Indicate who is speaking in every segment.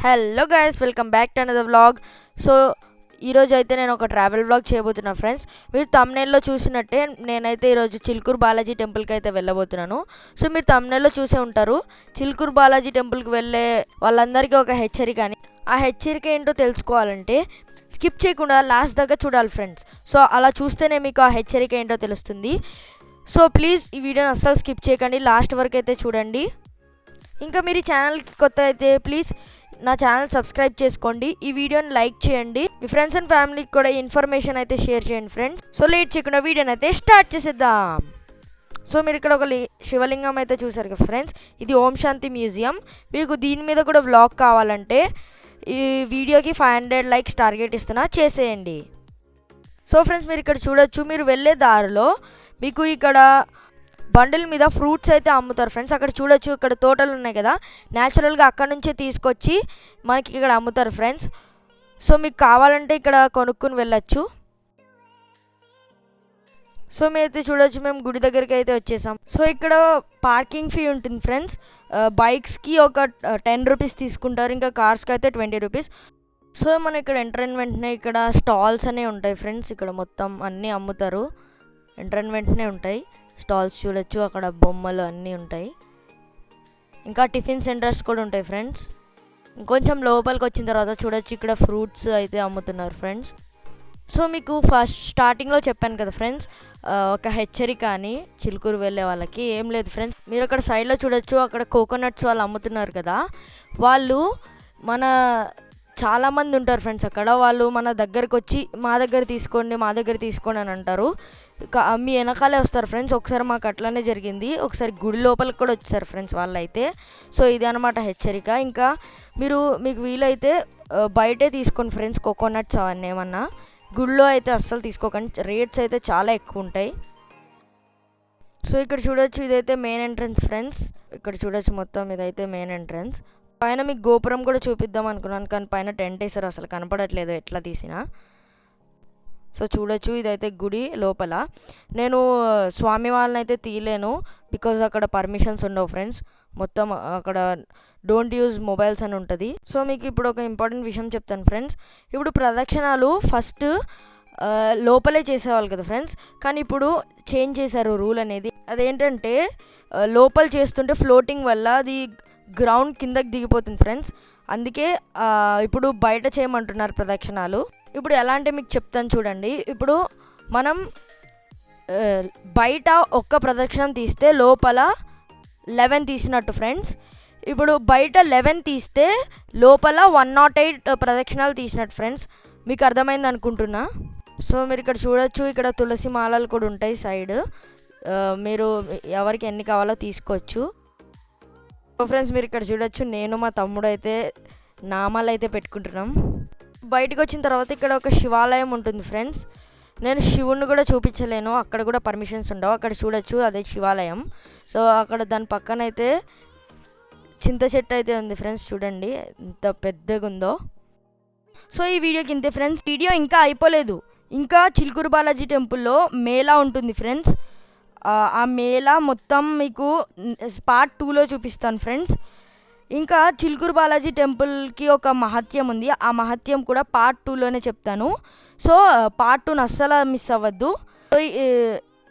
Speaker 1: Hello guys, welcome back to another vlog. So ఈరోజు అయితే నేను ఒక ట్రావెల్ వ్లాగ్ చేయబోతున్నా ఫ్రెండ్స్. మీరు తమ్నెయిల్లో చూసినట్టే నేనైతే ఈరోజు చిలుకూరు బాలాజీ టెంపుల్కి అయితే వెళ్ళబోతున్నాను. సో మీరు తమ్నెయిల్లో చూసే ఉంటారు, చిలుకూరు బాలాజీ టెంపుల్కి వెళ్ళే వాళ్ళందరికీ ఒక హెచ్చరిక అని. ఆ హెచ్చరిక ఏంటో తెలుసుకోవాలంటే స్కిప్ చేయకుండా లాస్ట్ దాకా చూడాలి ఫ్రెండ్స్. సో అలా చూస్తేనే మీకు ఆ హెచ్చరిక ఏంటో తెలుస్తుంది. సో ప్లీజ్ ఈ వీడియోని అస్సలు స్కిప్ చేయకండి, లాస్ట్ వరకు అయితే చూడండి. ఇంకా మీరు ఈ ఛానల్కి కొత్త అయితే ప్లీజ్ నా ఛానల్ సబ్స్క్రైబ్ చేసుకోండి, ఈ వీడియోని లైక్ చేయండి, మీ ఫ్రెండ్స్ అండ్ ఫ్యామిలీకి కూడా ఇన్ఫర్మేషన్ అయితే షేర్ చేయండి ఫ్రెండ్స్. సో లేట్ చేయకుండా వీడియోని అయితే స్టార్ట్ చేసేద్దాం. సో మీరు ఇక్కడ ఒక శివలింగం అయితే చూసారు కదా ఫ్రెండ్స్, ఇది ఓం శాంతి మ్యూజియం. మీకు దీని మీద కూడా వ్లాగ్ కావాలంటే ఈ వీడియోకి 500 లైక్స్ టార్గెట్ ఇస్తున్నా, చేసేయండి. సో ఫ్రెండ్స్ మీరు ఇక్కడ చూడొచ్చు, మీరు వెళ్ళే దారిలో మీకు ఇక్కడ బండిల్ మీద ఫ్రూట్స్ అయితే అమ్ముతారు ఫ్రెండ్స్. అక్కడ చూడొచ్చు, ఇక్కడ తోటలు ఉన్నాయి కదా, న్యాచురల్గా అక్కడ నుంచే తీసుకొచ్చి మనకి ఇక్కడ అమ్ముతారు ఫ్రెండ్స్. సో మీకు కావాలంటే ఇక్కడ కొనుక్కుని వెళ్ళచ్చు. సో మీరైతే చూడొచ్చు, మేము గుడి దగ్గరికి అయితే వచ్చేసాం. సో ఇక్కడ పార్కింగ్ ఫీ ఉంటుంది ఫ్రెండ్స్. బైక్స్కి ఒక 10 రూపీస్ తీసుకుంటారు, ఇంకా కార్స్కి అయితే 20 రూపీస్. సో మనం ఇక్కడ ఎంటర్ అయిన వెంటనే ఇక్కడ స్టాల్స్ అనేవి ఉంటాయి ఫ్రెండ్స్. ఇక్కడ మొత్తం అన్నీ అమ్ముతారు, ఎంటర్ అయిన వెంటనే ఉంటాయి స్టాల్స్. చూడొచ్చు అక్కడ బొమ్మలు అన్నీ ఉంటాయి, ఇంకా టిఫిన్ సెంటర్స్ కూడా ఉంటాయి ఫ్రెండ్స్. ఇంకొంచెం లోపలికి వచ్చిన తర్వాత చూడొచ్చు, ఇక్కడ ఫ్రూట్స్ అయితే అమ్ముతున్నారు ఫ్రెండ్స్. సో మీకు ఫస్ట్ స్టార్టింగ్లో చెప్పాను కదా ఫ్రెండ్స్, ఒక హెచ్చరిక అని చిలుకూరు వెళ్ళే వాళ్ళకి. ఏం లేదు ఫ్రెండ్స్, మీరు అక్కడ సైడ్లో చూడొచ్చు, అక్కడ కోకోనట్స్ వాళ్ళు అమ్ముతున్నారు కదా, వాళ్ళు చాలామంది ఉంటారు ఫ్రెండ్స్ అక్కడ. వాళ్ళు మన దగ్గరకు వచ్చి మా దగ్గర తీసుకోండి అని అంటారు. మీ వెనకాలే వస్తారు ఫ్రెండ్స్. ఒకసారి మాకు అట్లానే జరిగింది, ఒకసారి గుడి లోపలికి కూడా వచ్చారు ఫ్రెండ్స్ వాళ్ళైతే. సో ఇది అనమాట హెచ్చరిక. ఇంకా మీకు వీలైతే బయటే తీసుకోండి ఫ్రెండ్స్, కోకోనట్స్ అవన్నీ ఏమన్నా. గుడిలో అయితే అస్సలు తీసుకోకండి, రేట్స్ అయితే చాలా ఎక్కువ ఉంటాయి. సో ఇక్కడ చూడొచ్చు, ఇదైతే మెయిన్ ఎంట్రన్స్ ఫ్రెండ్స్. ఇక్కడ చూడొచ్చు మొత్తం ఇదైతే మెయిన్ ఎంట్రన్స్. పైన మీకు గోపురం కూడా చూపిద్దాం అనుకున్నాను, కానీ పైన టెంట్ వేసారు, అసలు కనపడట్లేదు ఎట్లా తీసినా. సో చూడొచ్చు, ఇదైతే గుడి లోపల. నేను స్వామి వాళ్ళని అయితే తీయలేను, బికాజ్ అక్కడ పర్మిషన్స్ ఉండవు ఫ్రెండ్స్. మొత్తం అక్కడ డోంట్ యూజ్ మొబైల్స్ అని ఉంటుంది. సో మీకు ఇప్పుడు ఒక ఇంపార్టెంట్ విషయం చెప్తాను ఫ్రెండ్స్. ఇప్పుడు ప్రదక్షిణాలు ఫస్ట్ లోపలే చేసేవాళ్ళు కదా ఫ్రెండ్స్, కానీ ఇప్పుడు చేంజ్ చేశారు రూల్ అనేది. అదేంటంటే లోపల చేస్తుంటే ఫ్లోటింగ్ వల్ల అది గ్రౌండ్ కిందకి దిగిపోతుంది ఫ్రెండ్స్. అందుకే ఇప్పుడు బయట చేయమంటున్నారు ప్రదక్షిణాలు. ఇప్పుడు ఎలా అంటే మీకు చెప్తాను చూడండి. ఇప్పుడు మనం బయట ఒక్క ప్రదక్షిణం తీస్తే లోపల 11 తీసినట్టు ఫ్రెండ్స్. ఇప్పుడు బయట 11 తీస్తే లోపల 108 ప్రదక్షిణాలు తీసినట్టు ఫ్రెండ్స్. మీకు అర్థమైంది అనుకుంటున్నా. సో మీరు ఇక్కడ చూడొచ్చు, ఇక్కడ తులసి మాలలు కూడా ఉంటాయి సైడ్. మీరు ఎవరికి ఎన్ని కావాలో తీసుకోవచ్చు. సో ఫ్రెండ్స్ మీరు ఇక్కడ చూడొచ్చు, నేను మా తమ్ముడు అయితే నామాలు అయితే పెట్టుకుంటున్నాం. బయటకు వచ్చిన తర్వాత ఇక్కడ ఒక శివాలయం ఉంటుంది ఫ్రెండ్స్. నేను శివుణ్ణి కూడా చూపించలేను, అక్కడ కూడా పర్మిషన్స్ ఉండవు. అక్కడ చూడొచ్చు, అదే శివాలయం. సో అక్కడ దాని పక్కన అయితే చింత చెట్టు అయితే ఉంది ఫ్రెండ్స్. చూడండి ఎంత పెద్దగా ఉందో. సో ఈ వీడియోకి ఇంతే ఫ్రెండ్స్. వీడియో ఇంకా అయిపోలేదు, ఇంకా చిలుకూరు బాలాజీ టెంపుల్లో మేళా ఉంటుంది ఫ్రెండ్స్. ఆ మేళా మొత్తం మీకు పార్ట్ 2లో చూపిస్తాను ఫ్రెండ్స్. ఇంకా చిలుకూరు బాలాజీ టెంపుల్కి ఒక మహత్యం ఉంది, ఆ మహత్యం కూడా పార్ట్ 2లోనే చెప్తాను. సో పార్ట్ 2 అస్సలు మిస్ అవ్వద్దు. సో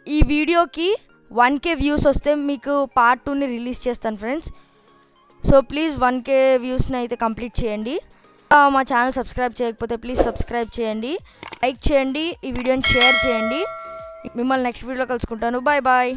Speaker 1: ఈ వీడియోకి 1K వ్యూస్ వస్తే మీకు పార్ట్ 2ని రిలీజ్ చేస్తాను ఫ్రెండ్స్. సో ప్లీజ్ 1K వ్యూస్ని అయితే కంప్లీట్ చేయండి. మా ఛానల్ సబ్స్క్రైబ్ చేయకపోతే ప్లీజ్ సబ్స్క్రైబ్ చేయండి, లైక్ చేయండి, ఈ వీడియోని షేర్ చేయండి. మిమ్మల్ని నెక్స్ట్ వీడియోలో కలుసుకుంటాను. Bye bye.